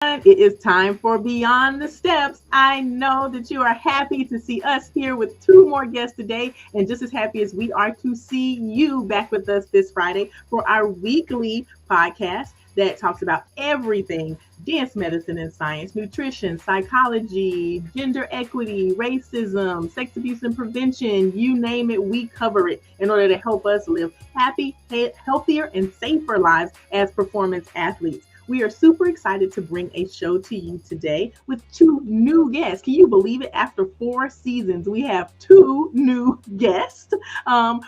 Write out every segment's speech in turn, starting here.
It is time for Beyond the Steps. I know that you are happy to see us here with two more guests today, and just as happy as we are to see you back with us this Friday for our weekly podcast that talks about everything dance medicine and science, nutrition, psychology, gender equity, racism, sex abuse and prevention. You name it, we cover it in order to help us live happy, healthier, and safer lives as performance athletes. We are super excited to bring a show to you today with two new guests. Can you believe it? After 4 seasons, we have two new guests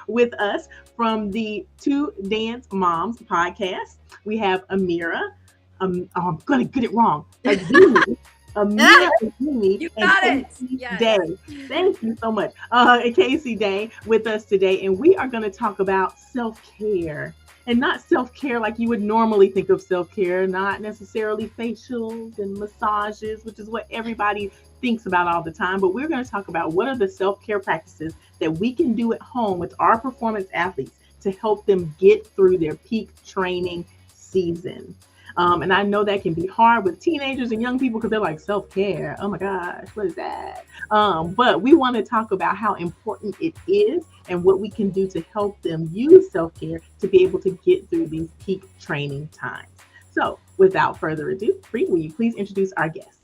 with us from the Two Dance Moms podcast. We have Amira. I'm going to get it wrong. Azumi. Amira Azumi You and got it. Casey Yes. Day. Thank you so much. And Casey Day with us today. And we are going to talk about self-care. And not self-care like you would normally think of self-care, not necessarily facials and massages, which is what everybody thinks about all the time. But we're going to talk about what are the self-care practices that we can do at home with our performance athletes to help them get through their peak training season. And I know that can be hard with teenagers and young people because they're like, self-care. Oh my gosh, what is that? But we want to talk about how important it is and what we can do to help them use self-care to be able to get through these peak training times. So without further ado, Bree, will you please introduce our guests?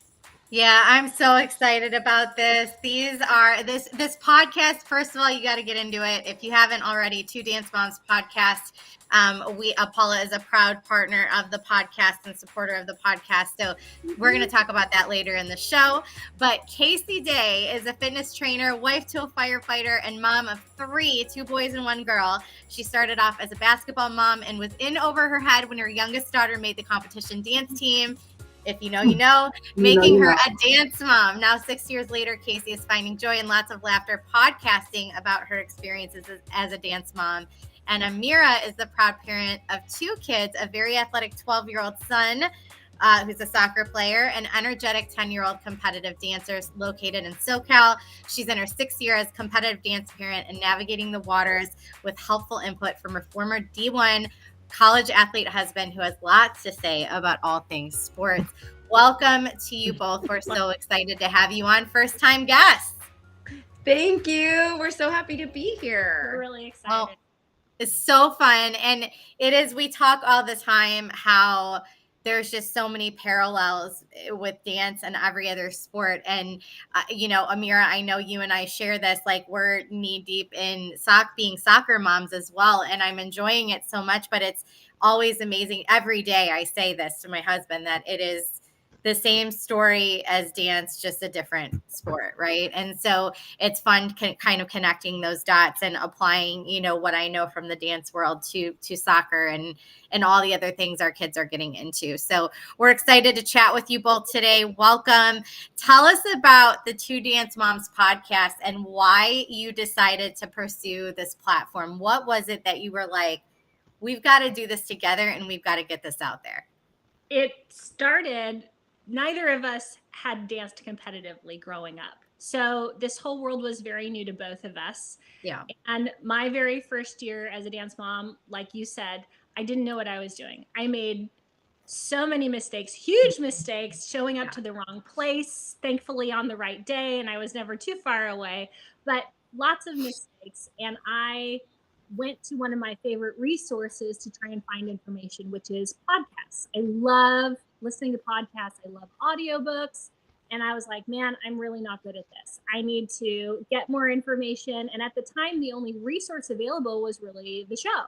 Yeah, I'm so excited about this. This podcast. First of all, you got to get into it. If you haven't already, Two Dance Moms podcast. Paula is a proud partner of the podcast and supporter of the podcast. So we're going to talk about that later in the show. But Casey Day is a fitness trainer, wife to a firefighter, and mom of three, 2 boys and 1 girl. She started off as a basketball mom and was in over her head when her youngest daughter made the competition dance team. If you know, you know, making her a dance mom. Now, 6 years later, Casey is finding joy and lots of laughter podcasting about her experiences as a dance mom. And Amira is the proud parent of 2 kids, a very athletic 12-year-old son who's a soccer player, an energetic 10-year-old competitive dancer located in SoCal. She's in her 6th year as competitive dance parent and navigating the waters with helpful input from her former D1 college athlete husband who has lots to say about all things sports. Welcome to you both. We're so excited to have you on, first time guests. Thank you. We're so happy to be here. We're really excited. Well, it's so fun. And we talk all the time how there's just so many parallels with dance and every other sport. And, Amira, I know you and I share this, like we're knee deep in being soccer moms as well. And I'm enjoying it so much, but it's always amazing. Every day I say this to my husband, that it is the same story as dance, just a different sport, right? And so it's fun kind of connecting those dots and applying, what I know from the dance world to soccer and all the other things our kids are getting into. So we're excited to chat with you both today. Welcome. Tell us about the Two Dance Moms podcast and why you decided to pursue this platform. What was it that you were like, we've got to do this together and we've got to get this out there? It started, neither of us had danced competitively growing up. So this whole world was very new to both of us. Yeah. And my very first year as a dance mom, like you said, I didn't know what I was doing. I made so many mistakes, huge mistakes, showing up to the wrong place, thankfully on the right day, and I was never too far away, but lots of mistakes. And I went to one of my favorite resources to try and find information, which is podcasts. I love listening to podcasts. I love audiobooks. And I was like, man, I'm really not good at this. I need to get more information. And at the time, the only resource available was really the show.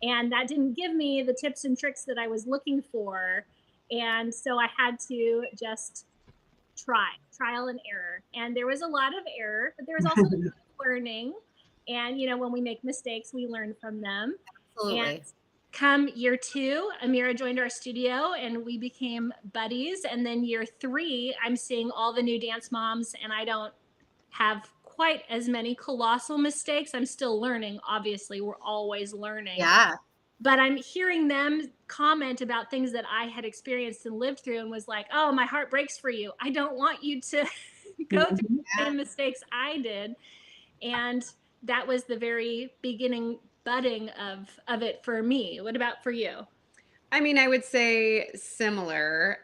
And that didn't give me the tips and tricks that I was looking for. And so I had to just trial and error. And there was a lot of error, but there was also learning. And, when we make mistakes, we learn from them. Absolutely. And come year 2, Amira joined our studio and we became buddies. And then year 3, I'm seeing all the new dance moms and I don't have quite as many colossal mistakes. I'm still learning. Obviously, we're always learning. Yeah. But I'm hearing them comment about things that I had experienced and lived through and was like, oh, my heart breaks for you. I don't want you to go through the same mistakes I did. And that was the very beginning budding of it for me. What about for you? I mean, I would say similar.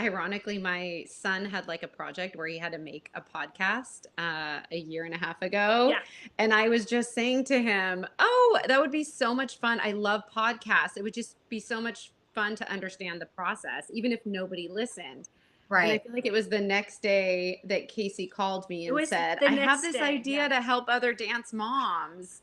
ironically, my son had like a project where he had to make a podcast a year and a half ago. Yeah. And I was just saying to him, oh, that would be so much fun. I love podcasts. It would just be so much fun to understand the process, even if nobody listened. And I Right. feel like it was the next day that Casey called me It and was said, the I have next this day, idea yeah. to help other dance moms.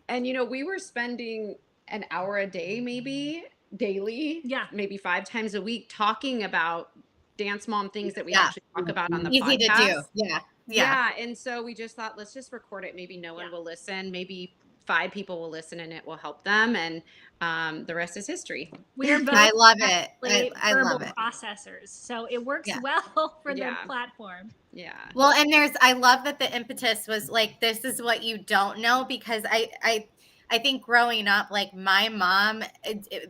And, you know, we were spending an hour a day, maybe daily, Yeah. maybe 5 times a week, talking about dance mom things that we Yeah. actually talk about on the Easy to podcast. do. Yeah. Yeah. And so we just thought, let's just record it. Maybe no one Yeah. will listen. Maybe 5 people will listen and it will help them. And the rest is history. We are both I love it. actually I verbal love it. processors, so it works Yeah. well for Yeah. the platform. Yeah. Well, and I love that the impetus was like, this is what you don't know, because I think growing up, like my mom,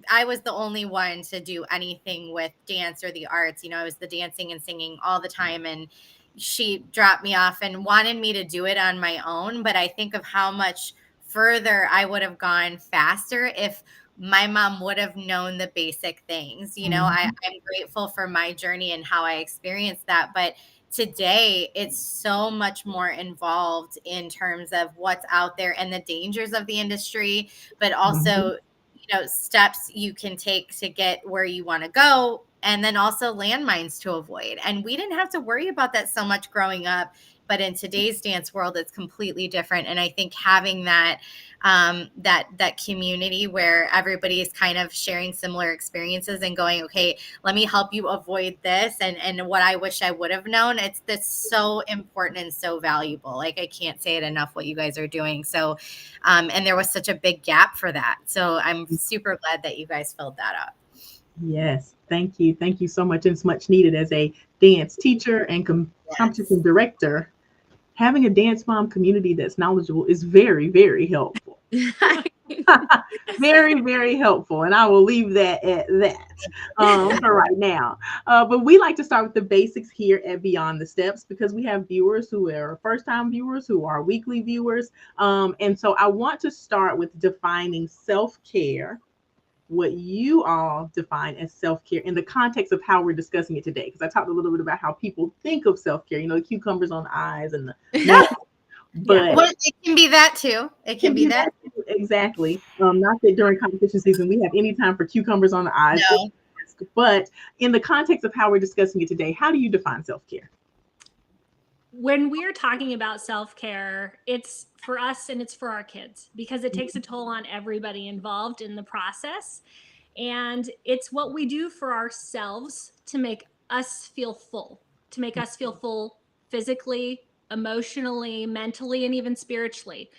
I was the only one to do anything with dance or the arts. You know, I was the dancing and singing all the time, and she dropped me off and wanted me to do it on my own. But I think of how much further I would have gone faster if my mom would have known the basic things. You know, I'm grateful for my journey and how I experienced that. But today it's so much more involved in terms of what's out there and the dangers of the industry, but also, you know, steps you can take to get where you want to go, and then also landmines to avoid. And we didn't have to worry about that so much growing up, but in today's dance world, it's completely different. And I think having that that community where everybody is kind of sharing similar experiences and going, okay, let me help you avoid this, and what I wish I would have known. It's this so important and so valuable. Like, I can't say it enough what you guys are doing. So, and there was such a big gap for that. So I'm super glad that you guys filled that up. Yes, thank you. Thank you so much. It's much needed as a dance teacher and competition director. Having a dance mom community that's knowledgeable is very, very helpful. Very, very helpful. And I will leave that at that for right now. But we like to start with the basics here at Beyond the Steps, because we have viewers who are first-time viewers, who are weekly viewers. And so I want to start with defining self-care, what you all define as self-care in the context of how we're discussing it today. Because I talked a little bit about how people think of self-care, you know, the cucumbers on the eyes and the but well, it can be that too. It can be that. Exactly. Not that during competition season we have any time for cucumbers on the eyes. No. But in the context of how we're discussing it today, how do you define self-care? When we're talking about self-care, it's for us and it's for our kids, because it takes a toll on everybody involved in the process. And it's what we do for ourselves to make us feel full, to make us feel full physically, emotionally, mentally, and even spiritually.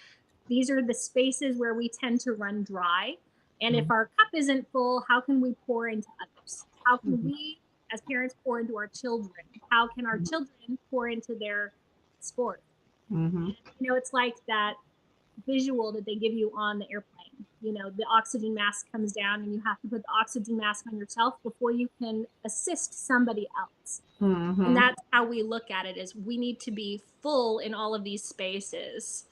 These are the spaces where we tend to run dry. And if our cup isn't full, how can we pour into others? How can we, as parents, pour into our children? How can our children pour into their sport? You know, it's like that visual that they give you on the airplane. You know, the oxygen mask comes down and you have to put the oxygen mask on yourself before you can assist somebody else. And that's how we look at it, is we need to be full in all of these spaces.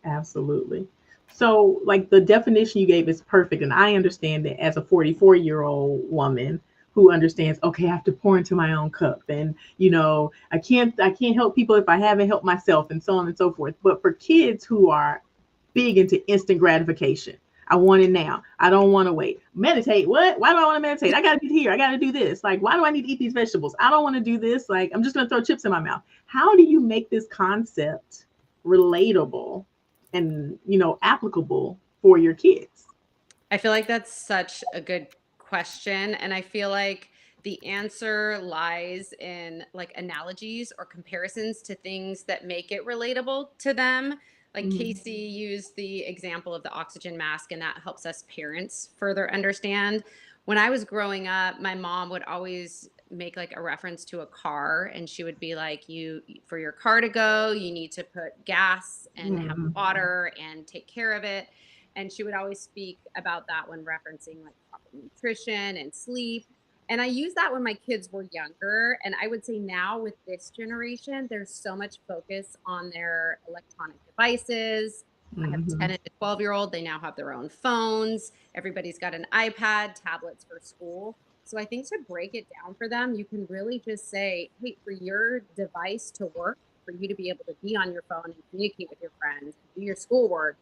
Absolutely. So, like, the definition you gave is perfect. And I understand that as a 44-year-old woman who understands, okay, I have to pour into my own cup. And, you know, I can't help people if I haven't helped myself, and so on and so forth. But for kids who are big into instant gratification, I want it now. I don't want to wait. Meditate. What? Why do I want to meditate? I got to get here. I got to do this. Like, why do I need to eat these vegetables? I don't want to do this. Like, I'm just going to throw chips in my mouth. How do you make this concept relatable and, you know, applicable for your kids? I feel like that's such a good question. And I feel like the answer lies in like analogies or comparisons to things that make it relatable to them. Like Casey used the example of the oxygen mask, and that helps us parents further understand. When I was growing up, my mom would always make like a reference to a car, and she would be like, you, for your car to go, you need to put gas and have water and take care of it. And she would always speak about that when referencing like proper nutrition and sleep. And I use that when my kids were younger. And I would say now with this generation, there's so much focus on their electronic devices. I have 10 and a 12-year-old. They now have their own phones. Everybody's got an iPad, tablets for school. So I think to break it down for them, you can really just say, hey, for your device to work, for you to be able to be on your phone and communicate with your friends, do your schoolwork,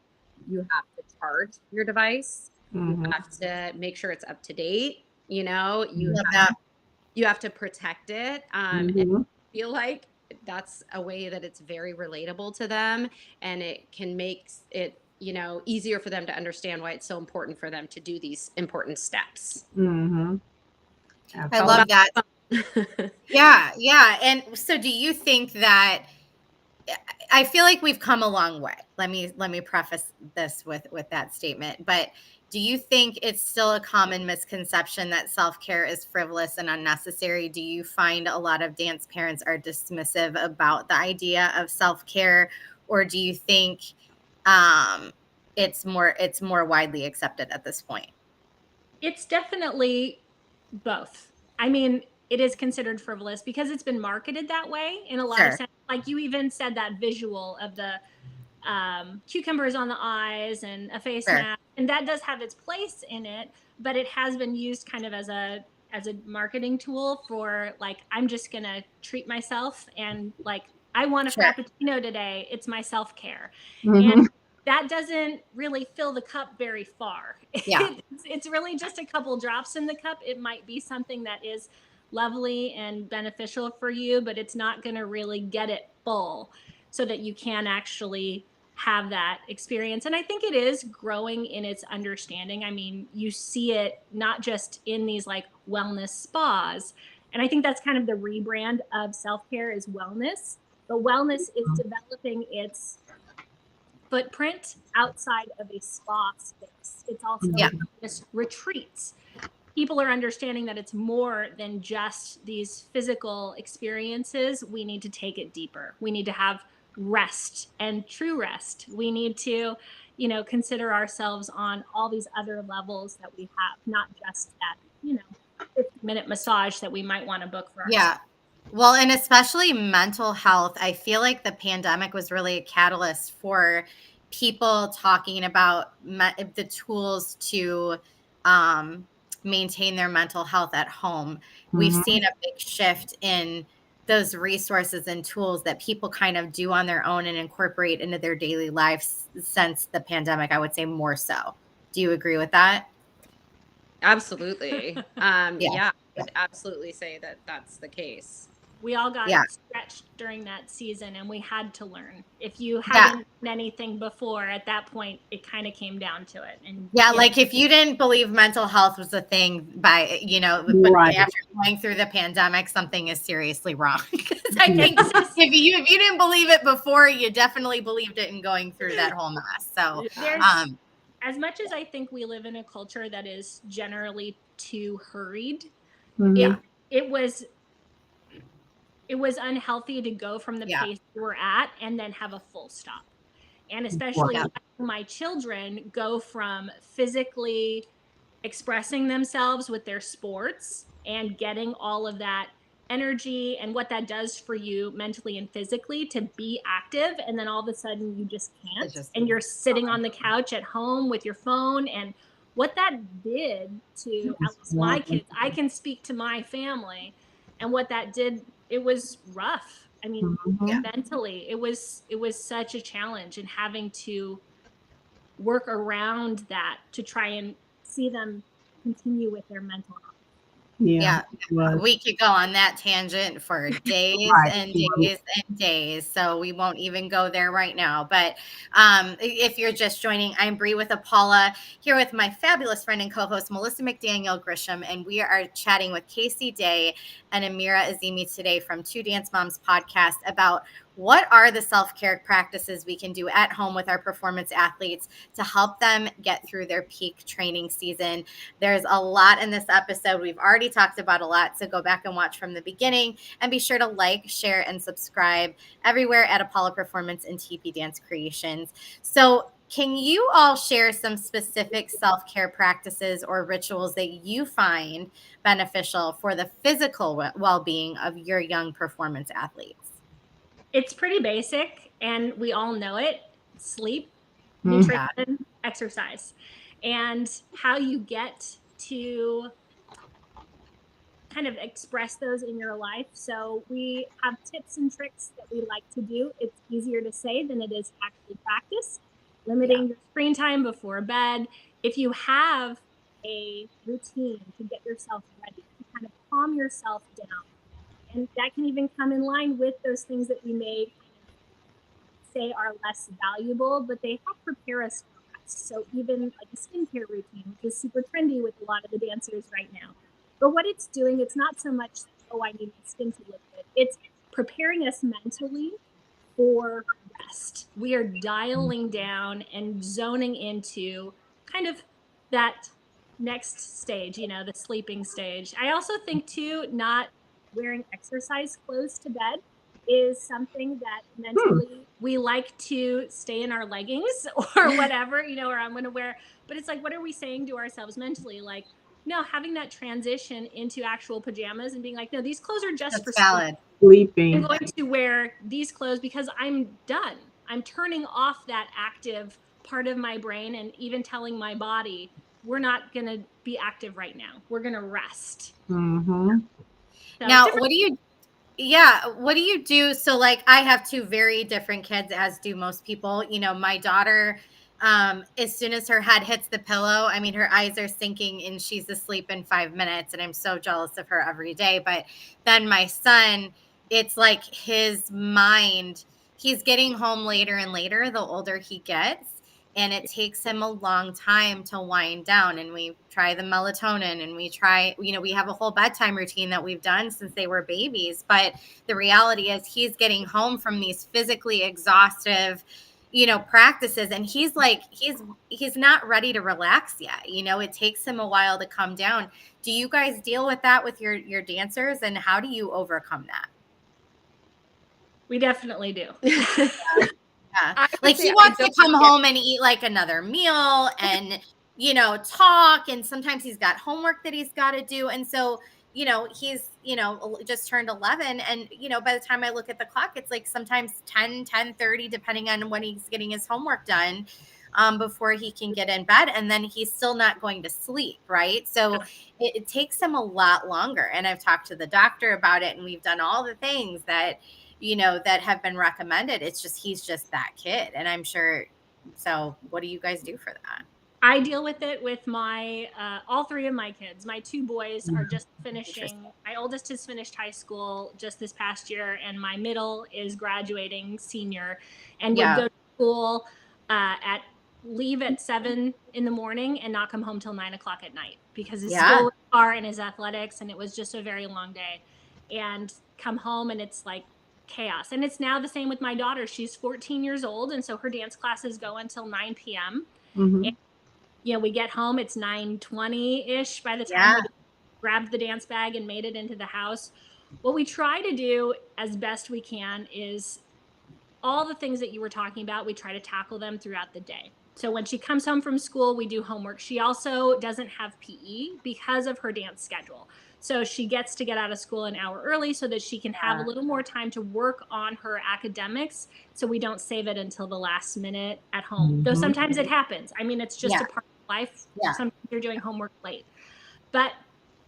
you have to charge your device. Mhm. You have to make sure it's up to date. You know, Love that. you have to protect it. And Mhm. feel like that's a way that it's very relatable to them, and it can make it, you know, easier for them to understand why it's so important for them to do these important steps. Mhm. I All love Absolutely. that. about Yeah, yeah. And so do you think that I feel like we've come a long way. Let me preface this with that statement. But do you think it's still a common misconception that self-care is frivolous and unnecessary? Do you find a lot of dance parents are dismissive about the idea of self-care, or do you think it's more widely accepted at this point? It's definitely both. I mean, it is considered frivolous because it's been marketed that way in a lot of Sure. sense. Like you even said that visual of the cucumbers on the eyes and a face Sure. mask, and that does have its place in it, but it has been used kind of as a marketing tool for like, I'm just gonna treat myself, and like, I want a Sure. frappuccino today, it's my self-care. And Mhm. that doesn't really fill the cup very far. Yeah. It's really just a couple drops in the cup. It might be something that is lovely and beneficial for you, but it's not going to really get it full so that you can actually have that experience. And I think it is growing in its understanding. I mean, you see it not just in these like wellness spas. And I think that's kind of the rebrand of self-care is wellness. But wellness is developing its footprint outside of a spa space. It's also Yeah. just retreats. People are understanding that it's more than just these physical experiences. We need to take it deeper. We need to have rest and true rest. We need to, you know, consider ourselves on all these other levels that we have, not just that, you know, 50-minute massage that we might want to book for ourselves. Yeah. Well, and especially mental health. I feel like the pandemic was really a catalyst for people talking about the tools to um, maintain their mental health at home. We've Mhm. seen a big shift in those resources and tools that people kind of do on their own and incorporate into their daily lives since the pandemic, I would say more so. Do you agree with that? Absolutely. Yeah. Yeah, I would absolutely say that that's the case. We all got Yeah. stretched during that season, and we had to learn. If you Yeah. hadn't done anything before, at that point, it kind of came down to it. And Yeah, like if you didn't believe mental health was a thing by, but Right. after going through the pandemic, something is seriously wrong. Because I Yeah. think if you didn't believe it before, you definitely believed it in going through that whole mess. So, there's, um, as much as I think we live in a culture that is generally too hurried, Mhm. yeah, it was unhealthy to go from the yeah, pace we're at and then have a full stop. And especially yeah, my children go from physically expressing themselves with their sports and getting all of that energy and what that does for you mentally and physically to be active, and then all of a sudden you just it's can't, just and you're sitting on the couch at home with your phone. And what that did to at least my kids, I can speak to my family, and what that did, it was rough. I mean, Mhm. mentally it was such a challenge, and having to work around that to try and see them continue with their mental health. Yeah. yeah. It was. We could go on that tangent for days Right. and days and days. So we won't even go there right now. But if you're just joining, I'm Bree with Apollo, here with my fabulous friend and co-host Melissa McDaniel Grisham, and we are chatting with Casey Day and Amira Azimi today from Two Dance Moms podcast about what are the self-care practices we can do at home with our performance athletes to help them get through their peak training season. There's a lot in this episode. We've already talked about a lot, so go back and watch from the beginning, and be sure to like, share, and subscribe everywhere at Apollo Performance and TP Dance Creations. So can you all share some specific self-care practices or rituals that you find beneficial for the physical well-being of your young performance athletes? It's pretty basic, and we all know it: sleep, Mhm. nutrition, exercise. And how you get to kind of express those in your life. So we have tips and tricks that we like to do. It's easier to say than it is to actually practice. Limiting your screen time before bed. If you have a routine to get yourself ready, to kind of calm yourself down, and that can even come in line with those things that we may say are less valuable, but they help prepare us for rest. So even like a skincare routine, which is super trendy with a lot of the dancers right now. But what it's doing, it's not so much, oh, I need my skin to look good. It's preparing us mentally for rest. We are dialing down and zoning into kind of that next stage, the sleeping stage. I also think too, not wearing exercise clothes to bed is something that mentally we like to stay in our leggings or whatever, or I'm going to wear, but it's like, what are we saying to ourselves mentally? Like, no, having that transition into actual pajamas and being like, no, these clothes are just for valid. Sleeping. I'm going to wear these clothes because I'm done. I'm turning off that active part of my brain and even telling my body, we're not going to be active right now. We're going to rest. Mm-hmm. So Now, what do you do? So like I have two very different kids, as do most people. My daughter, as soon as her head hits the pillow, I mean, her eyes are sinking and she's asleep in 5 minutes. And I'm so jealous of her every day. But then my son, it's like his mind, he's getting home later and later, the older he gets. And it takes him a long time to wind down. And we try the melatonin and we try, we have a whole bedtime routine that we've done since they were babies. But the reality is he's getting home from these physically exhaustive, practices. And he's like, he's not ready to relax yet. It takes him a while to come down. Do you guys deal with that with your dancers, and how do you overcome that? We definitely do. Yeah. Like he wants to come home and eat like another meal and, talk. And sometimes he's got homework that he's got to do. And so, he's, just turned 11. And, by the time I look at the clock, it's like sometimes 10:30, depending on when he's getting his homework done, before he can get in bed. And then he's still not going to sleep. Right. So it takes him a lot longer. And I've talked to the doctor about it, and we've done all the things that that have been recommended. It's just, he's just that kid. And I'm sure. So what do you guys do for that? I deal with it with my, all three of my kids. My two boys are just finishing. My oldest has finished high school just this past year, and my middle is graduating senior and would go to school leave at 7 in the morning and not come home till 9 o'clock at night because his school was far and his athletics. And it was just a very long day, and come home and it's like chaos. And it's now the same with my daughter. She's 14 years old. And so her dance classes go until 9 p.m. Mm-hmm. And, we get home, it's 9:20-ish by the time we grabbed the dance bag and made it into the house. What we try to do as best we can is all the things that you were talking about, we try to tackle them throughout the day. So when she comes home from school, we do homework. She also doesn't have PE because of her dance schedule. So she gets to get out of school an hour early so that she can have a little more time to work on her academics. So we don't save it until the last minute at home. Mm-hmm. Though sometimes it happens. I mean, it's just a part of life. Yeah. Sometimes you're doing homework late. But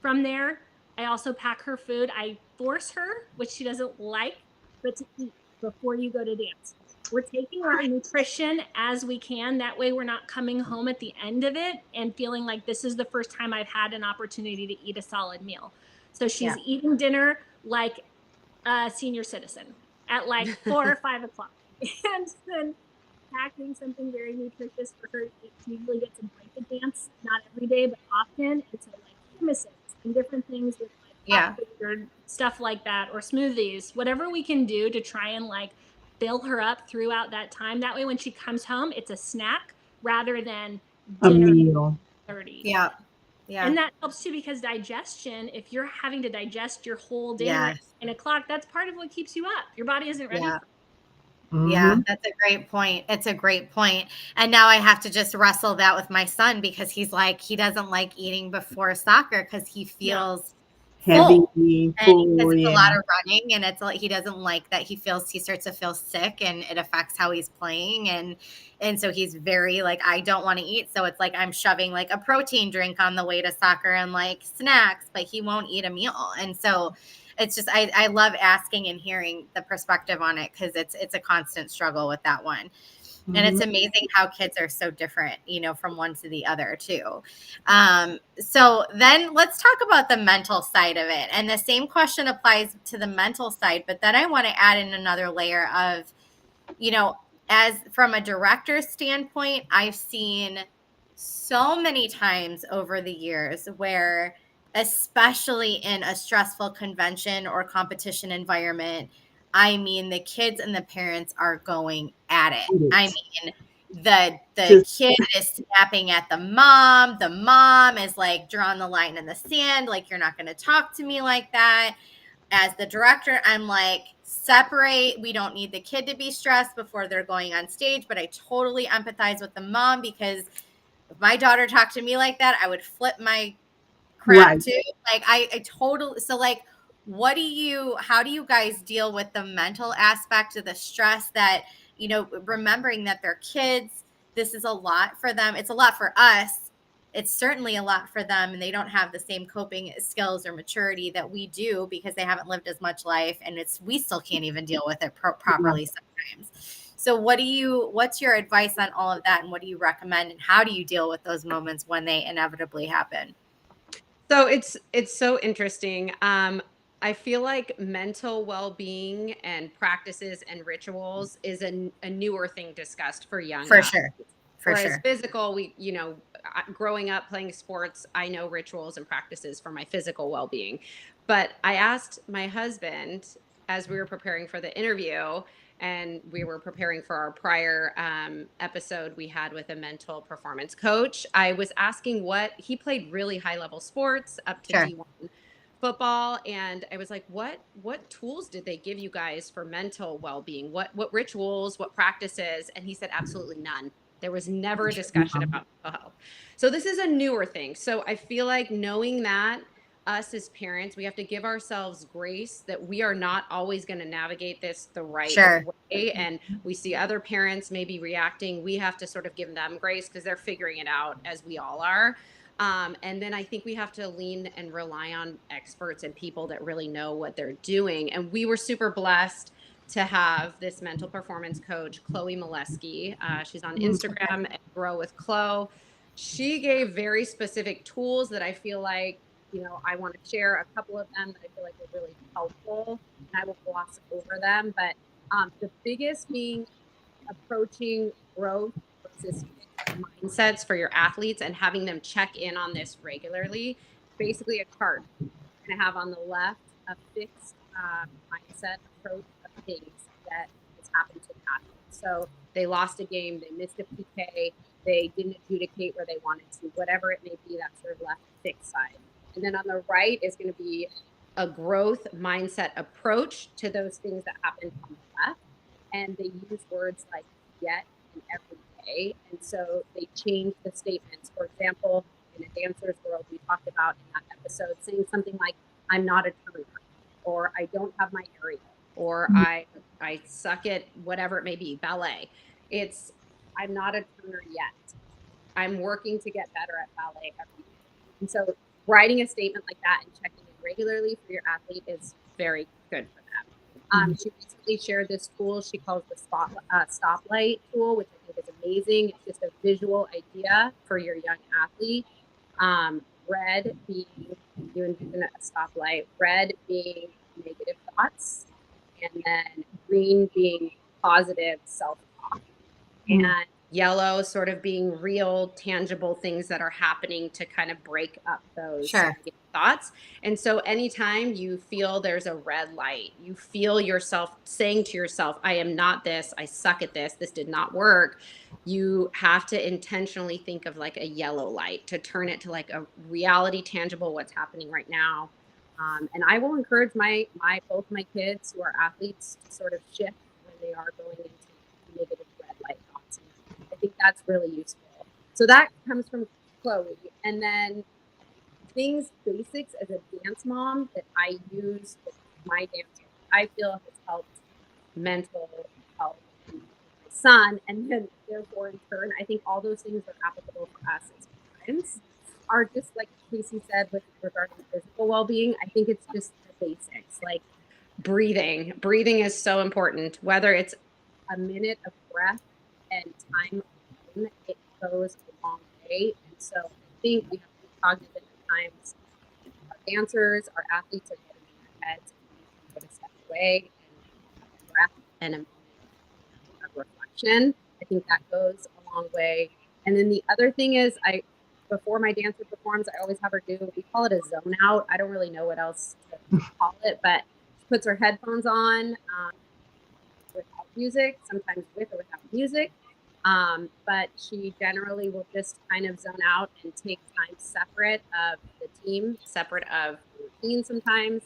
from there, I also pack her food. I force her, which she doesn't like, but to eat before you go to dance. We're taking our nutrition as we can. That way we're not coming home at the end of it and feeling like this is the first time I've had an opportunity to eat a solid meal. So she's eating dinner like a senior citizen at like 4 or 5 o'clock. And then packing something very nutritious for her. She usually gets a blanket dance, not every day, but often. And so like hummuses and different things with like or stuff like that, or smoothies, whatever we can do to try and like fill her up throughout that time. That way, when she comes home, it's a snack rather than dinner. A meal. 30. Yeah. And that helps too, because digestion, if you're having to digest your whole dinner at 9 o'clock, that's part of what keeps you up. Your body isn't ready. Mm-hmm. Yeah, that's a great point. It's a great point. And now I have to just wrestle that with my son, because he's like, he doesn't like eating before soccer because he feels heavy, full. And full, because it's a yeah. lot of running, and it's like he doesn't like that. He starts to feel sick, and it affects how he's playing, and so he's very like, I don't want to eat. So it's like I'm shoving like a protein drink on the way to soccer and like snacks, but he won't eat a meal. And so it's just I love asking and hearing the perspective on it, because it's a constant struggle with that one. And it's amazing how kids are so different, from one to the other too. So then let's talk about the mental side of it. And the same question applies to the mental side, but then I want to add in another layer of, as from a director's standpoint, I've seen so many times over the years where, especially in a stressful convention or competition environment, I mean, the kids and the parents are going at it. I mean, the kid is snapping at the mom. The mom is like drawing the line in the sand, like, you're not going to talk to me like that. As the director, I'm like, separate. We don't need the kid to be stressed before they're going on stage. But I totally empathize with the mom, because if my daughter talked to me like that, I would flip my crap too. Like I totally, so like, how do you guys deal with the mental aspect of the stress that, remembering that they're kids, this is a lot for them. It's a lot for us. It's certainly a lot for them, and they don't have the same coping skills or maturity that we do, because they haven't lived as much life, and we still can't even deal with it properly sometimes. So what's your advice on all of that, and what do you recommend, and how do you deal with those moments when they inevitably happen? So it's so interesting. I feel like mental well-being and practices and rituals is a newer thing discussed for young For adults. sure. For Whereas sure. physical, growing up playing sports, I know rituals and practices for my physical well-being. But I asked my husband, as we were preparing for the interview, and we were preparing for our prior episode we had with a mental performance coach, I was asking what he played really high level sports up to Sure. D1 football, and I was like, what tools did they give you guys for mental well-being? What rituals, what practices? And he said absolutely none. There was never a discussion about mental health. So this is a newer thing. So I feel like knowing that, us as parents, we have to give ourselves grace that we are not always going to navigate this the right Sure. way. And we see other parents maybe reacting. We have to sort of give them grace, because they're figuring it out, as we all are. And then I think we have to lean and rely on experts and people that really know what they're doing. And we were super blessed to have this mental performance coach, Chloe Molesky. She's on Instagram at Grow with Chloe. She gave very specific tools that I feel like, I want to share a couple of them that I feel like are really helpful, and I will gloss over them. But the biggest being approaching growth versus mindsets for your athletes, and having them check in on this regularly. Basically a chart. You're going to have on the left a fixed mindset approach of things that has happened to the athlete. So they lost a game, they missed a PK, they didn't adjudicate where they wanted to, whatever it may be, that's their left fixed side. And then on the right is going to be a growth mindset approach to those things that happened on the left. And they use words like yet and every day. And so they change the statements. For example, in a dancer's world, we talked about in that episode, saying something like, I'm not a turner, or I don't have my area, or I suck at whatever it may be, ballet. It's, I'm not a turner yet. I'm working to get better at ballet every day. And so writing a statement like that and checking in regularly for your athlete is very good for them. She recently shared this tool she calls the stoplight tool, which I think is amazing. It's just a visual idea for your young athlete. Red being, you envision a stoplight, red being negative thoughts, and then green being positive self-talk. And yellow sort of being real, tangible things that are happening to kind of break up those thoughts. And so anytime you feel there's a red light, you feel yourself saying to yourself, I am not this, I suck at this did not work. You have to intentionally think of like a yellow light to turn it to like a reality, tangible, what's happening right now. And I will encourage both my kids who are athletes to sort of shift when they are going into negative red light thoughts. And I think that's really useful. So that comes from Chloe. And then things, basics as a dance mom that I use with my dancers, I feel has helped mental health in my son. And then therefore in turn, I think all those things are applicable for us as parents are just like Casey said with regard to physical well-being. I think it's just the basics, like breathing. Breathing is so important, whether it's a minute of breath and time alone, it goes a long way. And so I think we have to be cognizant at times. Our dancers, our athletes are getting in their heads, and we need to step away and have a breath and a moment of reflection. I think that goes a long way. And then the other thing is, before my dancer performs, I always have her do, we call it a zone out. I don't really know what else to call it, but she puts her headphones on without music, sometimes with or without music. But she generally will just kind of zone out and take time separate of the team, separate of the routine sometimes.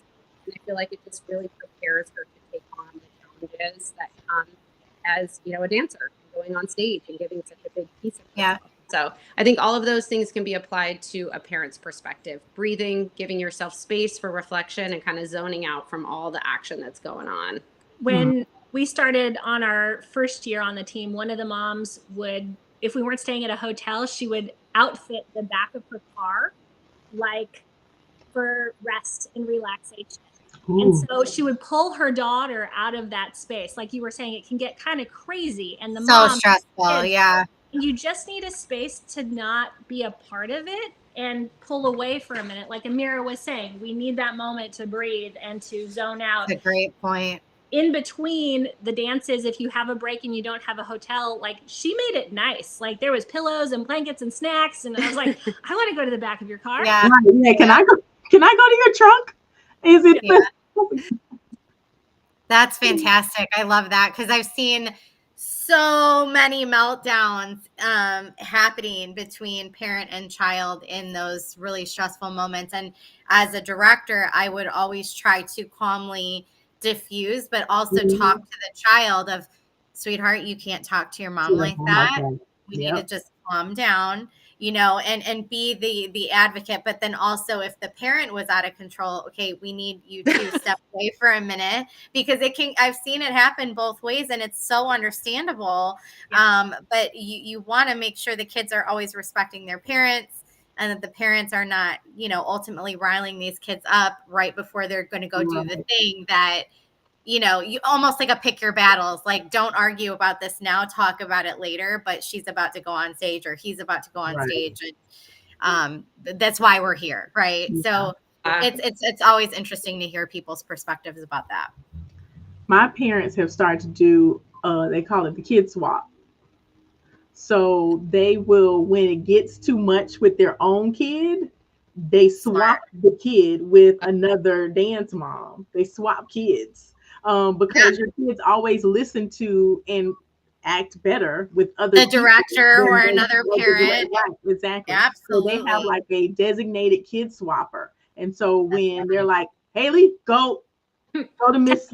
And I feel like it just really prepares her to take on the challenges that come as, a dancer, going on stage and giving such a big piece of herself. So I think all of those things can be applied to a parent's perspective. Breathing, giving yourself space for reflection, and kind of zoning out from all the action that's going on. When we started on our first year on the team, one of the moms would, if we weren't staying at a hotel, she would outfit the back of her car like for rest and relaxation. Ooh. And so she would pull her daughter out of that space. Like you were saying, it can get kind of crazy. And the so stressful, yeah. You just need a space to not be a part of it and pull away for a minute. Like Amira was saying, we need that moment to breathe and to zone out. That's a great point. In between the dances, if you have a break and you don't have a hotel, like she made it nice. Like there was pillows and blankets and snacks. And I was like, I want to go to the back of your car. Yeah. Can I go to your trunk? Is it? Yeah. That's fantastic. I love that because I've seen so many meltdowns happening between parent and child in those really stressful moments. And as a director, I would always try to calmly diffuse, but also talk to the child of, sweetheart, you can't talk to your mom like that. We need to just calm down, and be the advocate. But then also if the parent was out of control, okay, we need you to step away for a minute, because I've seen it happen both ways and it's so understandable. Yeah. But you want to make sure the kids are always respecting their parents and that the parents are not, ultimately riling these kids up right before they're going to go do the thing that, you almost like a pick your battles, like don't argue about this now, talk about it later, but she's about to go on stage or he's about to go on stage. And that's why we're here. Right. Yeah. So it's always interesting to hear people's perspectives about that. My parents have started to do, they call it the kid swap. So they will, when it gets too much with their own kid, they swap the kid with another dance mom. They swap kids. Because your kids always listen to and act better with other director or another parent. Right, exactly. Absolutely. So they have like a designated kid swapper. And so when they're like, Haley, go to Miss,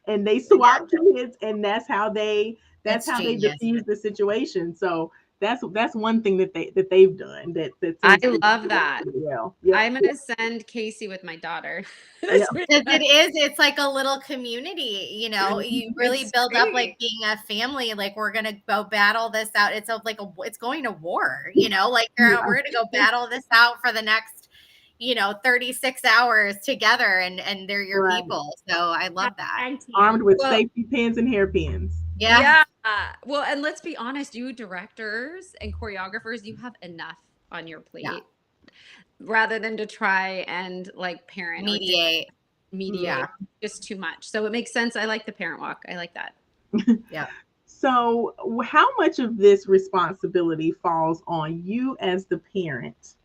and they swap kids, and that's how they diffuse the situation. So that's one thing that they've done. I love that. Well, yeah. I'm gonna send Casey with my daughter. It's like a little community. You really build up like being a family. Like we're gonna go battle this out. It's it's going to war. Like we're gonna go battle this out for the next 36 hours together, and they're your people. So I love that. Armed with safety pins and hairpins. Yeah. Well, and let's be honest, you directors and choreographers, you have enough on your plate rather than to try and like parent mediate just too much. So it makes sense. I like the parent walk. I like that. Yeah. So how much of this responsibility falls on you as the parent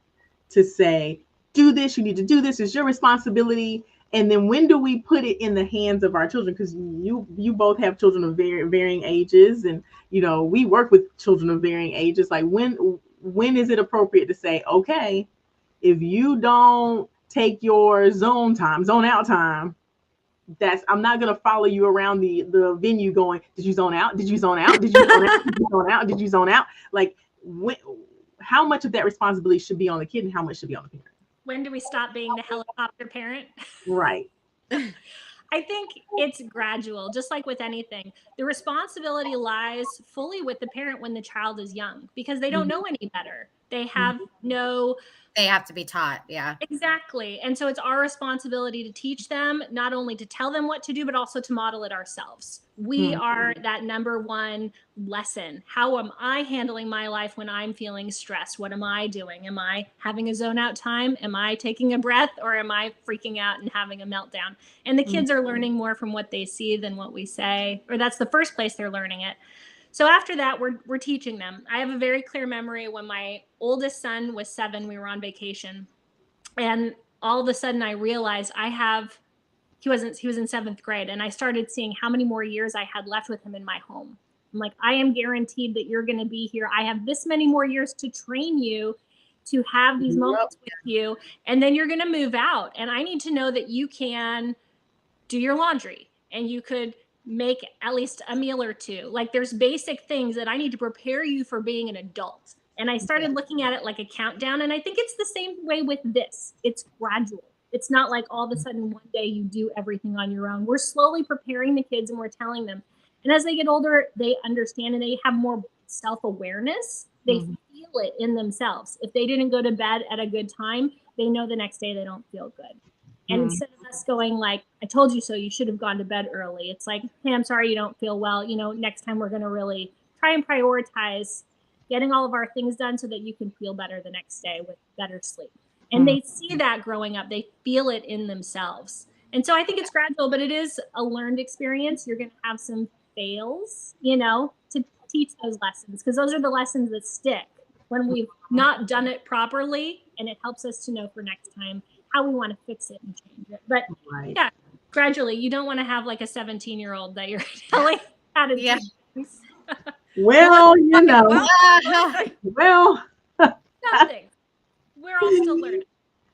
to say, do this, you need to do this, it's your responsibility? And then when do we put it in the hands of our children? Because you both have children of varying ages, and we work with children of varying ages. Like when is it appropriate to say, okay, if you don't take your zone out time, I'm not gonna follow you around the venue going, did you zone out? Did you zone out? Did you zone out? Did you zone out? Did you zone out? Like how much of that responsibility should be on the kid and how much should be on the parent? When do we stop being the helicopter parent? Right. I think it's gradual, just like with anything. The responsibility lies fully with the parent when the child is young because they don't know any better. They have no They have to be taught. Yeah. exactly. And so it's our responsibility to teach them, not only to tell them what to do, but also to model it ourselves. We are that number one lesson. How am I handling my life when I'm feeling stressed? What am I doing? Am I having a zone out time? Am I taking a breath, or am I freaking out and having a meltdown? And the kids are learning more from what they see than what we say, or that's the first place they're learning it. So after that, we're teaching them. I have a very clear memory when my oldest son was 7, we were on vacation. And all of a sudden I realized he was in 7th grade, and I started seeing how many more years I had left with him in my home. I'm like, I am guaranteed that you're going to be here. I have this many more years to train you to have these moments with you, and then you're going to move out. And I need to know that you can do your laundry and you could make at least a meal or two. Like, there's basic things that I need to prepare you for being an adult. And I started looking at it like a countdown. And I think it's the same way with this. It's gradual. It's not like all of a sudden one day you do everything on your own. We're slowly preparing the kids and we're telling them. And as they get older, they understand and they have more self-awareness. They feel it in themselves. If they didn't go to bed at a good time, they know the next day they don't feel good. And instead of us going like, I told you so, you should have gone to bed early. It's like, hey, I'm sorry you don't feel well. You know, next time we're going to really try and prioritize getting all of our things done so that you can feel better the next day with better sleep. And they see that growing up. They feel it in themselves. And so I think it's gradual, but it is a learned experience. You're going to have some fails, you know, to teach those lessons, because those are the lessons that stick when we've not done it properly. And it helps us to know for next time how we want to fix it and change it. But yeah, gradually, you don't want to have like a 17-year-old that you're telling how to do things. Well, you know, well, nothing. We're all still learning.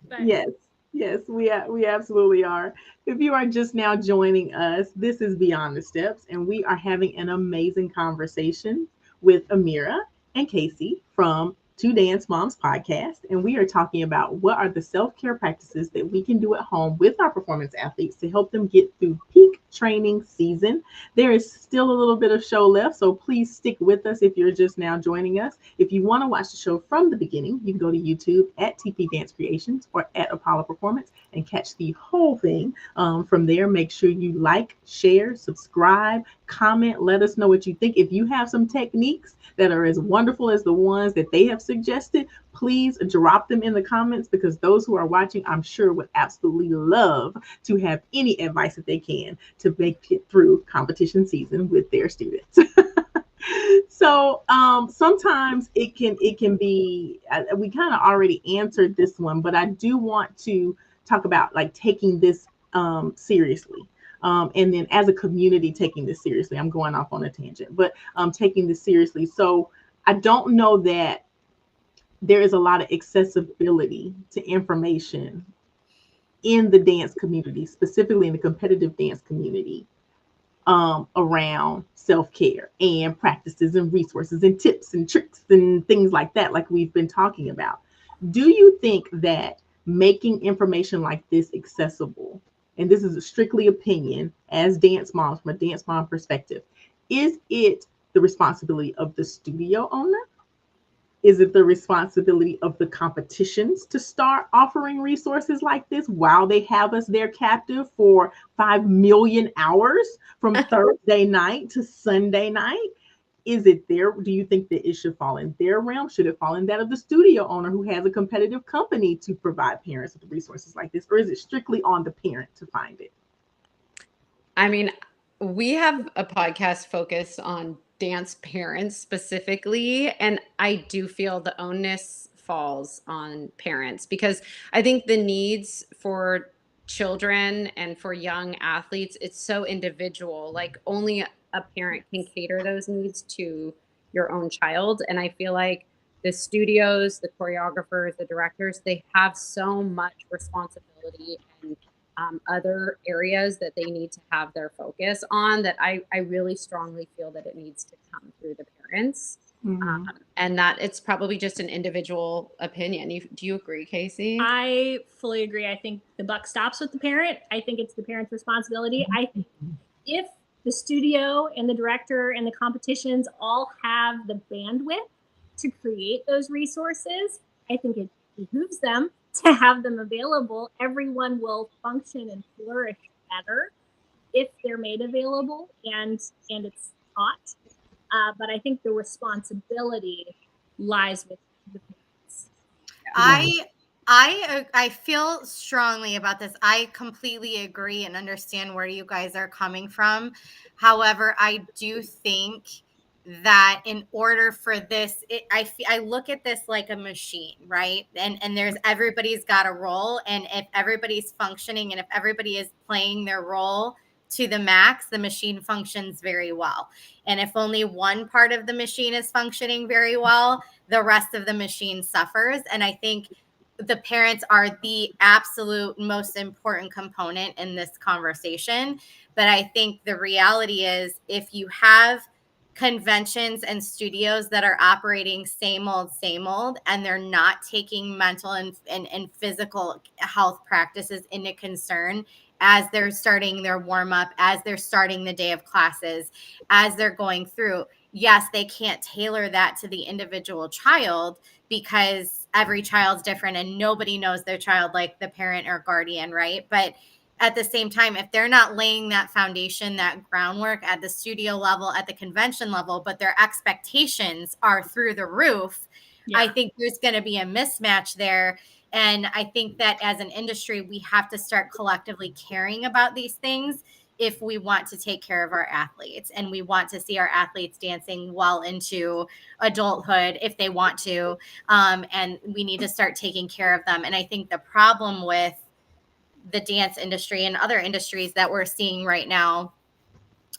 But. Yes, we absolutely are. If you are just now joining us, this is Beyond the Steps, and we are having an amazing conversation with Amira and Casey from Two Dance Moms podcast, and we are talking about what are the self-care practices that we can do at home with our performance athletes to help them get through peak training season. There is still a little bit of show left, so please stick with us if you're just now joining us. If you want to watch the show from the beginning, you can go to YouTube at TP Dance Creations or at Apollo Performance and catch the whole thing. From there, make sure you like, share, subscribe, comment, let us know what you think. If you have some techniques that are as wonderful as the ones that they have suggested, please drop them in the comments, because those who are watching, I'm sure, would absolutely love to have any advice that they can to make it through competition season with their students. So sometimes it can be, we kind of already answered this one, but I do want to talk about like taking this seriously. And then as a community taking this seriously. I'm going off on a tangent, but taking this seriously. So I don't know that there is a lot of accessibility to information in the dance community, specifically in the competitive dance community, around self-care and practices and resources and tips and tricks and things like that, like we've been talking about. Do you think that making information like this accessible, and this is a strictly opinion as dance moms, from a dance mom perspective, is it the responsibility of the studio owner? Is it the responsibility of the competitions to start offering resources like this while they have us there captive for 5 million hours from Thursday night to Sunday night? Is it there? Do you think that it should fall in their realm? Should it fall in that of the studio owner who has a competitive company to provide parents with resources like this? Or is it strictly on the parent to find it? I mean, we have a podcast focused on dance parents specifically, and I do feel the onus falls on parents, because I think the needs for children and for young athletes, it's so individual. Like, only a parent can cater those needs to your own child. And I feel like the studios, the choreographers, the directors, they have so much responsibility and other areas that they need to have their focus on, that I really strongly feel that it needs to come through the parents. Mhm. And that it's probably just an individual opinion. Do you agree, Casey? I fully agree. I think the buck stops with the parent. I think it's the parent's responsibility. I think if the studio and the director and the competitions all have the bandwidth to create those resources, I think it behooves them to have them available. Everyone will function and flourish better if they're made available and it's taught. But I think the responsibility lies with the parents. I feel strongly about this. I completely agree and understand where you guys are coming from. However, I do think that in order for this, I look at this like a machine, right? And there's everybody's got a role, and if everybody's functioning and if everybody is playing their role to the max, the machine functions very well. And if only one part of the machine is functioning very well, the rest of the machine suffers. And I think the parents are the absolute most important component in this conversation. But I think the reality is if you have conventions and studios that are operating same old, and they're not taking mental and physical health practices into concern as they're starting their warm up, as they're starting the day of classes, as they're going through, yes, they can't tailor that to the individual child because every child's different and nobody knows their child like the parent or guardian, right? But at the same time, if they're not laying that foundation, that groundwork at the studio level, at the convention level, but their expectations are through the roof, I think there's going to be a mismatch there. And I think that as an industry, we have to start collectively caring about these things if we want to take care of our athletes and we want to see our athletes dancing well into adulthood if they want to. And we need to start taking care of them. And I think the problem with the dance industry and other industries that we're seeing right now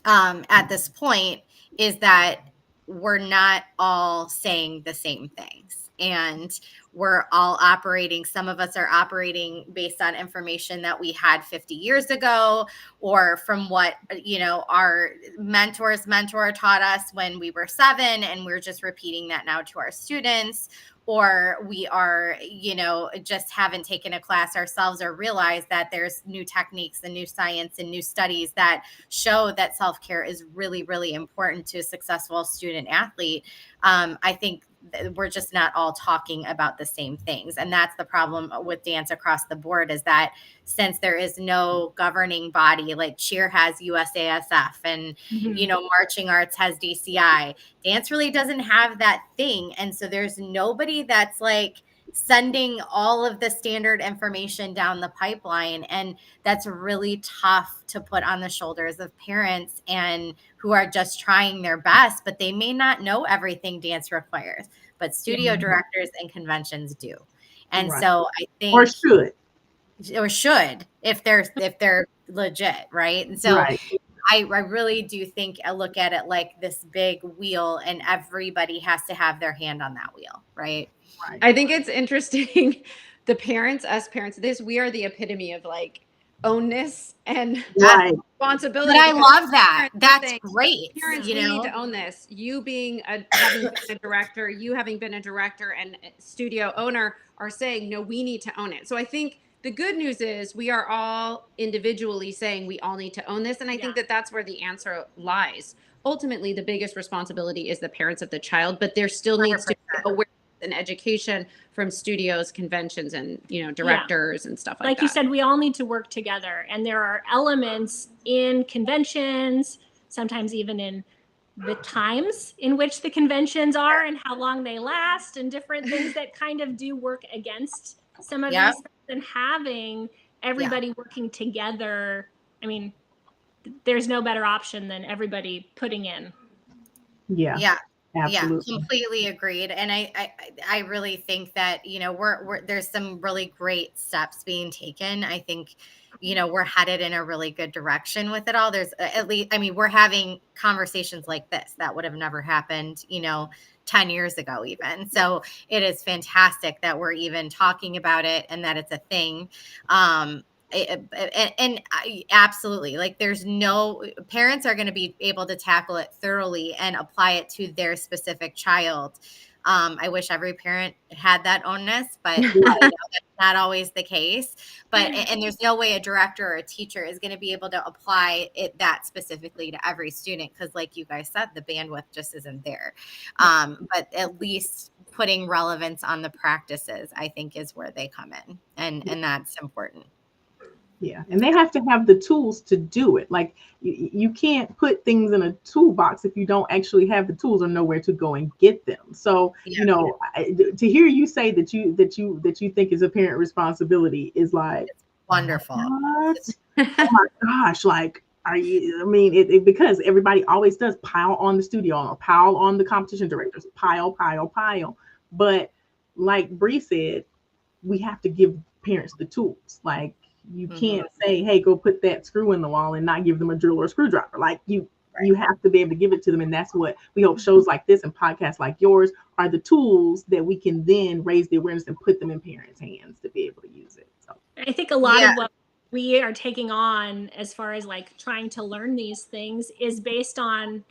at this point is that we're not all saying the same things, and we're all operating. Some of us are operating based on information that we had 50 years ago, or from what, our mentor taught us when we were 7, and we're just repeating that now to our students. Or we are, just haven't taken a class ourselves or realized that there's new techniques and new science and new studies that show that self-care is really, really important to a successful student athlete. I think we're just not all talking about the same things. And that's the problem with dance across the board, is that since there is no governing body, like cheer has USASF and, marching arts has DCI, dance really doesn't have that thing. And so there's nobody that's like sending all of the standard information down the pipeline. And that's really tough to put on the shoulders of parents and who are just trying their best, but they may not know everything dance requires, but studio directors and conventions do. And so I think, or should, if they're legit. Right. And so I really do think I look at it like this big wheel, and everybody has to have their hand on that wheel. Right. I think it's interesting. The parents, us parents, we are the epitome of like ownness and responsibility. But I love that. That's great. Parents, we need to own this. You being having been a director, you having been a director and studio owner are saying, no, we need to own it. So I think the good news is we are all individually saying we all need to own this. And I think that that's where the answer lies. Ultimately, the biggest responsibility is the parents of the child, but there still needs to be awareness and education from studios, conventions, and directors and stuff like that. Like you said, we all need to work together, and there are elements in conventions, sometimes even in the times in which the conventions are and how long they last, and different things that kind of do work against some of these things. And having everybody working together, I mean, there's no better option than everybody putting in. Absolutely. Yeah, completely agreed. And I really think that, there's some really great steps being taken. I think, we're headed in a really good direction with it all. There's at least, we're having conversations like this that would have never happened, 10 years ago even. So it is fantastic that we're even talking about it and that it's a thing. Absolutely, like there's no parents are going to be able to tackle it thoroughly and apply it to their specific child. I wish every parent had that onus, but I know that's not always the case. But and there's no way a director or a teacher is going to be able to apply it that specifically to every student, because like you guys said, the bandwidth just isn't there. But at least putting relevance on the practices, I think, is where they come in, and that's important. Yeah, and they have to have the tools to do it. Like you can't put things in a toolbox if you don't actually have the tools or know where to go and get them. So Yeah. To hear you say that you think is a parent responsibility is like Wonderful. what? Oh my gosh! Like, are you? I mean, because everybody always does pile on the studio, or pile on the competition directors, pile. But like Bree said, we have to give parents the tools. Like, you can't say, hey, go put that screw in the wall and not give them a drill or a screwdriver. Like you have to be able to give it to them. And that's what we hope shows like this and podcasts like yours are the tools that we can then raise the awareness and put them in parents' hands to be able to use it. So I think a lot of what we are taking on as far as like trying to learn these things is based on,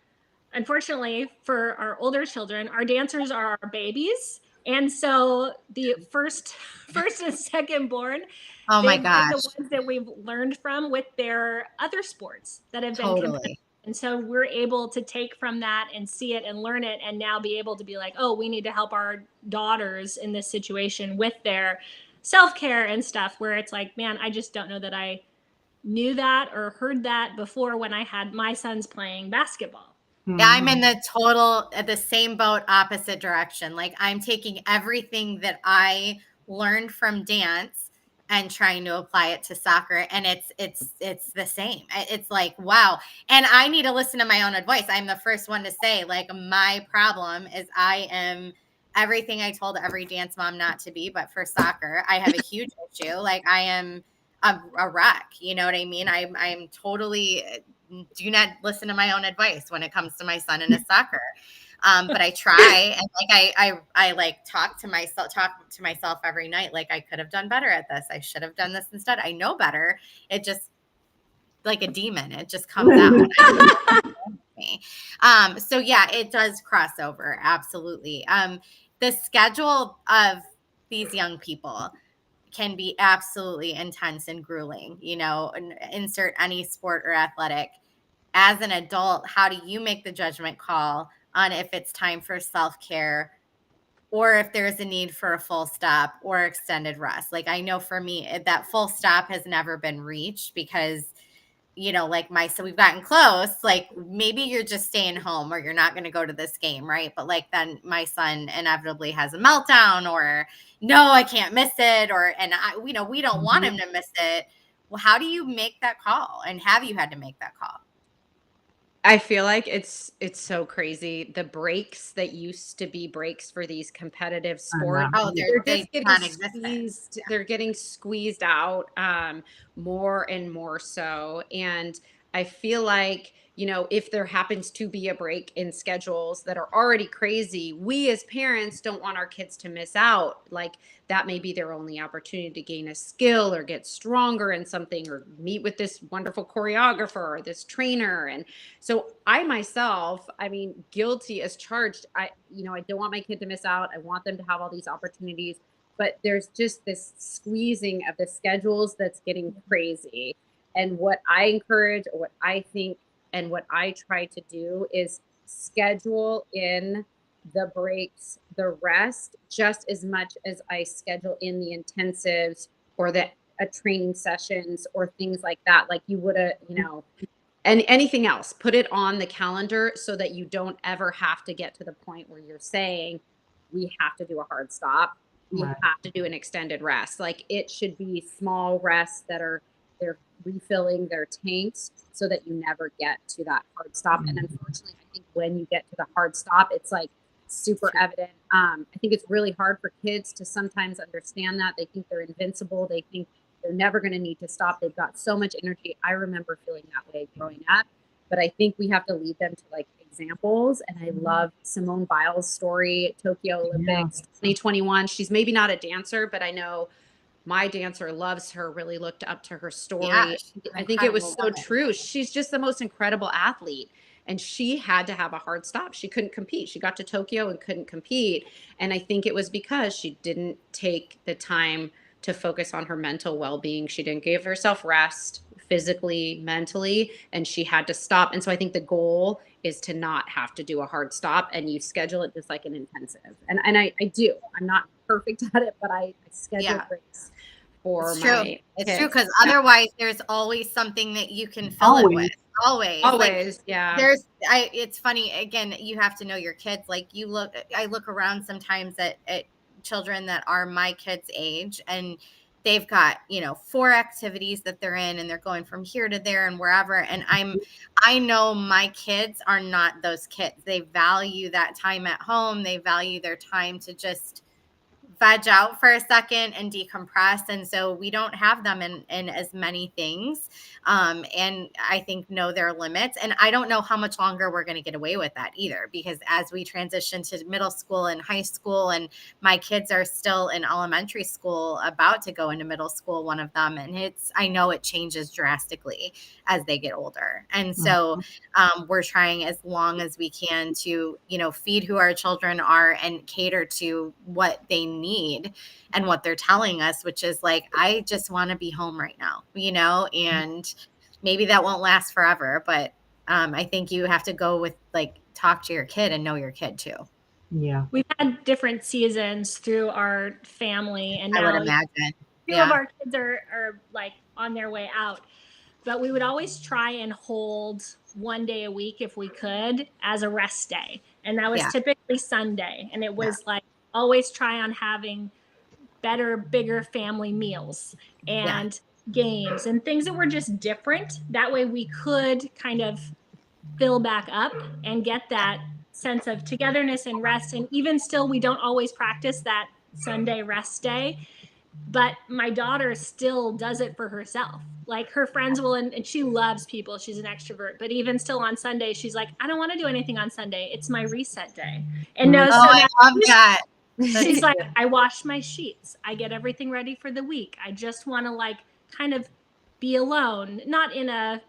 unfortunately for our older children, our dancers are our babies. And so the first and second born, oh my they've been gosh, the ones that we've learned from with their other sports that have been totally. and so we're able to take from that and see it and learn it, and now be able to be like, oh, we need to help our daughters in this situation with their self-care and stuff, where it's like, man, I just don't know that I knew that or heard that before when I had my sons playing basketball. Yeah, I'm in the same boat, opposite direction. Like, I'm taking everything that I learned from dance and trying to apply it to soccer, and it's the same. It's like, wow. And I need to listen to my own advice. I'm the first one to say, like, my problem is I am everything I told every dance mom not to be, but for soccer, I have a huge issue. Like, I am a wreck. You know what I mean? I'm totally do not listen to my own advice when it comes to my son and his soccer. But I try, and like I like talk to myself every night. Like, I could have done better at this. I should have done this instead. I know better. It just, like a demon, it just comes out. So yeah, it does cross over. Absolutely. The schedule of these young people can be absolutely intense and grueling, insert any sport or athletic. As an adult, how do you make the judgment call on if it's time for self-care or if there's a need for a full stop or extended rest? Like, I know for me, that full stop has never been reached because, so we've gotten close. Like, maybe you're just staying home or you're not going to go to this game, right? But like, then my son inevitably has a meltdown, or no, I can't miss it. We don't want him to miss it. Well, how do you make that call? And have you had to make that call? I feel like it's so crazy. The breaks that used to be breaks for these competitive sports, they're just getting squeezed. They're getting squeezed out more and more so. And I feel like, if there happens to be a break in schedules that are already crazy, we as parents don't want our kids to miss out. Like, that may be their only opportunity to gain a skill or get stronger in something, or meet with this wonderful choreographer or this trainer. And so I myself, guilty as charged. I don't want my kid to miss out. I want them to have all these opportunities, but there's just this squeezing of the schedules that's getting crazy. And what I encourage, or what I think, and what I try to do is schedule in the breaks, the rest, just as much as I schedule in the intensives or the training sessions or things like that. Like you would, and anything else, put it on the calendar so that you don't ever have to get to the point where you're saying, we have to do a hard stop. We have to do an extended rest. Like, it should be small rests that they're refilling their tanks so that you never get to that hard stop. And unfortunately, I think when you get to the hard stop, it's like super evident. I think it's really hard for kids to sometimes understand that. They think they're invincible. They think they're never going to need to stop. They've got so much energy. I remember feeling that way growing up, but I think we have to lead them to like examples. And I love Simone Biles' story, Tokyo Olympics 2021. She's maybe not a dancer, but I know my dancer loves her, really looked up to her story. Yeah, she's an I think it was incredible so woman. true. She's just the most incredible athlete. And she had to have a hard stop. She couldn't compete. She got to Tokyo and couldn't compete. And I think it was because she didn't take the time to focus on her mental well-being. She didn't give herself rest physically, mentally, and she had to stop. And so I think the goal is to not have to do a hard stop, and you schedule it just like an intensive. And I do. I'm not perfect at it, but I schedule Yeah. breaks for It's true. my It's kids. true, because otherwise there's always something that you can fill it with. Always. Always, yeah. It's funny, again, you have to know your kids. Like I look around sometimes at children that are my kids' age, and they've got, 4 activities that they're in, and they're going from here to there and wherever. And I know my kids are not those kids. They value that time at home. They value their time to just veg out for a second and decompress. And so we don't have them in as many things. And I think know their limits. And I don't know how much longer we're going to get away with that either, because as we transition to middle school and high school, and my kids are still in elementary school, about to go into middle school, one of them, and I know it changes drastically as they get older. And so we're trying as long as we can to, feed who our children are and cater to what they need and what they're telling us, which is like, I just want to be home right now, and maybe that won't last forever, but I think you have to go with talk to your kid and know your kid too. Yeah. We've had different seasons through our family, and I now would imagine two of our kids are like on their way out. But we would always try and hold one day a week if we could as a rest day. And that was typically Sunday. And it was like always try on having better, bigger family meals and games and things that were just different. That way we could kind of fill back up and get that sense of togetherness and rest. And even still, we don't always practice that Sunday rest day. But my daughter still does it for herself. Like her friends will, and she loves people. She's an extrovert. But even still on Sunday, she's like, I don't want to do anything on Sunday. It's my reset day. And I love that. She's like, I wash my sheets. I get everything ready for the week. I just want to kind of be alone, not in a,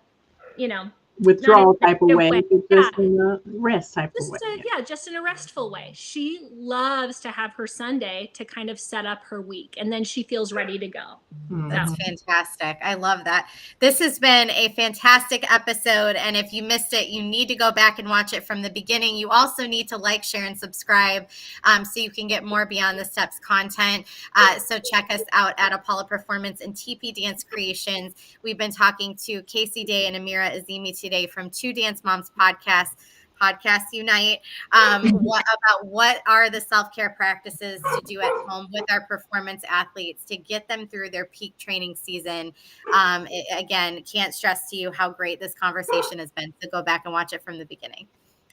withdrawal type of way, but just in a rest type of way. Just in a restful way. She loves to have her Sunday to kind of set up her week, and then she feels ready to go. That's fantastic. I love that. This has been a fantastic episode, and if you missed it, you need to go back and watch it from the beginning. You also need to like, share, and subscribe so you can get more Beyond the Steps content. So check us out at Apollo Performance and TP Dance Creations. We've been talking to Casey Day and Amira Azimi today from Two Dance Moms Podcasts Unite. What are the self-care practices to do at home with our performance athletes to get them through their peak training season. Again, can't stress to you how great this conversation has been. So go back and watch it from the beginning.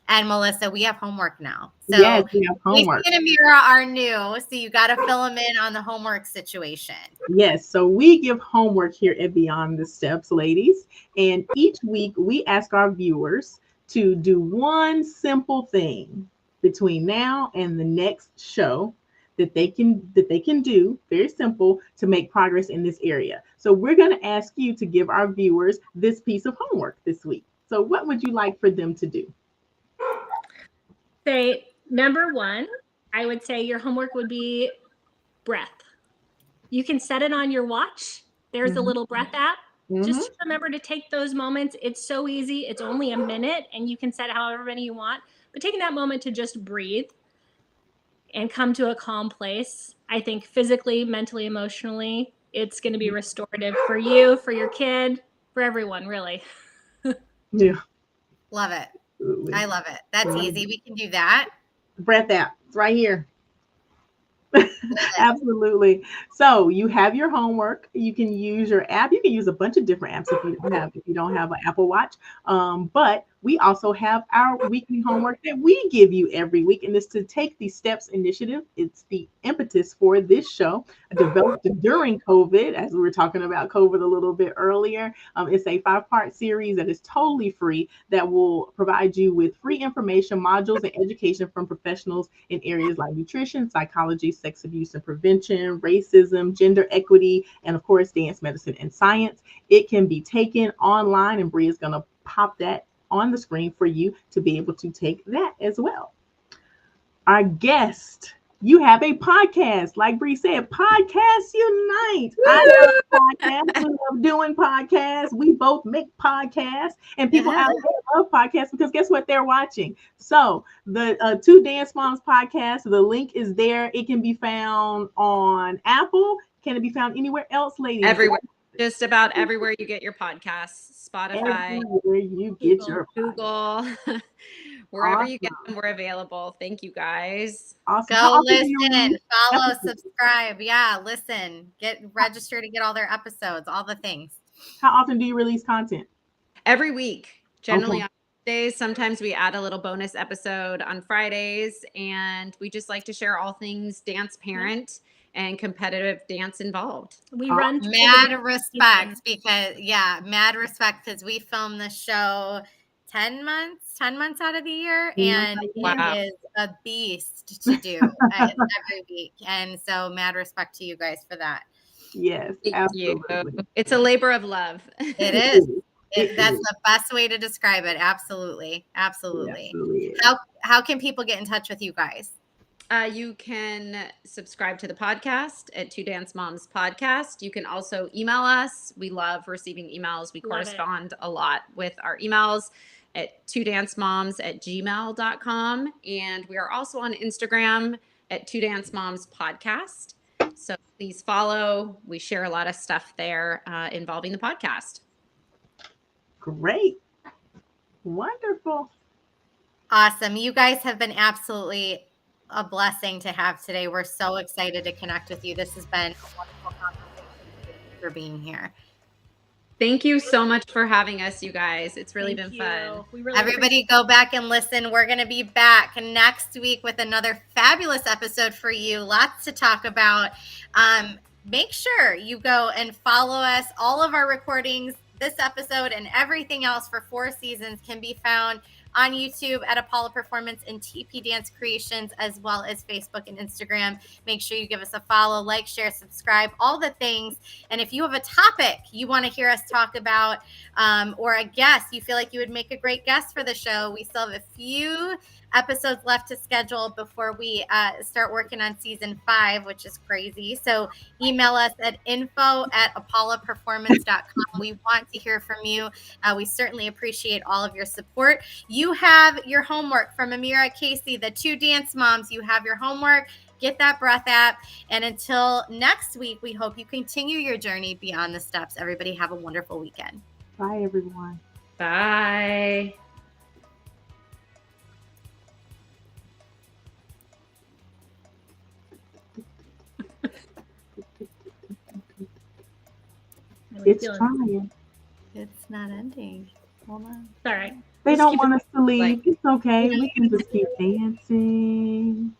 And Melissa, we have homework now. So yes, we have homework. Casey and Amira are new, so you got to fill them in on the homework situation. Yes, so we give homework here at Beyond the Steps, ladies. And each week we ask our viewers to do one simple thing between now and the next show that they can do, very simple, to make progress in this area. So we're going to ask you to give our viewers this piece of homework this week. So what would you like for them to do? Say, number 1, I would say your homework would be breath. You can set it on your watch. There's a little breath app. Just remember to take those moments. It's so easy. It's only a minute, and you can set however many you want. But taking that moment to just breathe and come to a calm place, I think physically, mentally, emotionally, it's going to be restorative for you, for your kid, for everyone, really. Yeah. Love it. Absolutely. I love it. That's easy. We can do that. Breath app. It's right here. Absolutely. So you have your homework. You can use your app. You can use a bunch of different apps if you don't have an Apple Watch. But we also have our weekly homework that we give you every week, and it's to take the STEPS initiative. It's the impetus for this show, developed during COVID, as we were talking about COVID a little bit earlier. It's a 5-part series that is totally free that will provide you with free information, modules, and education from professionals in areas like nutrition, psychology, sex abuse and prevention, racism, gender equity, and of course, dance, medicine, and science. It can be taken online, and Bree is going to pop that on the screen for you to be able to take that as well. Our guest, you have a podcast. Like Bree said, Podcast Unite. I love podcasts. We love doing podcasts. We both make podcasts, and people out there love podcasts because guess what? They're watching. So the Two Dance Moms podcast, the link is there. It can be found on Apple. Can it be found anywhere else, ladies? Everywhere. Just about everywhere you get your podcasts, Spotify, everywhere you get your Google, wherever you get them, we're available. Thank you guys. Awesome. Go listen, follow, subscribe. Yeah, listen, get registered to get all their episodes, all the things. How often do you release content? Every week, generally on Tuesdays. Sometimes we add a little bonus episode on Fridays, and we just like to share all things dance parent and competitive dance involved. We run mad respect because we film the show 10 months out of the year, and it is a beast to do every week. And so mad respect to you guys for that. Yes, absolutely. It's a labor of love. It is. That's the best way to describe it. Absolutely. How can people get in touch with you guys? You can subscribe to the podcast at Two Dance Moms Podcast. You can also email us. We love receiving emails. We correspond a lot with our emails at twodancemoms@gmail.com. And we are also on Instagram at Two Dance Moms Podcast. So please follow. We share a lot of stuff there involving the podcast. Great. Wonderful. Awesome. You guys have been absolutely a blessing to have today. We're so excited to connect with you. This has been a wonderful conversation. Thank you for being here. Thank you so much for having us, you guys. It's really been fun. Everybody go back and listen. We're going to be back next week with another fabulous episode for you. Lots to talk about. Make sure you go and follow us. All of our recordings, this episode and everything else for 4 seasons can be found on YouTube at Apollo Performance and TP Dance Creations, as well as Facebook and Instagram. Make sure you give us a follow, like, share, subscribe, all the things. And if you have a topic you want to hear us talk about, or a guest you feel like you would make a great guest for the show, we still have a few episodes left to schedule before we start working on season 5, which is crazy. So email us at info@apolloperformance.com. We want to hear from you. We certainly appreciate all of your support. You have your homework from Amira Casey, the Two Dance Moms. You have your homework. Get that breath app. And until next week, we hope you continue your journey beyond the steps. Everybody have a wonderful weekend. Bye, everyone. Bye. It's trying. It's not ending. Hold on. All right. They don't want us to leave. It's okay. We can just keep dancing.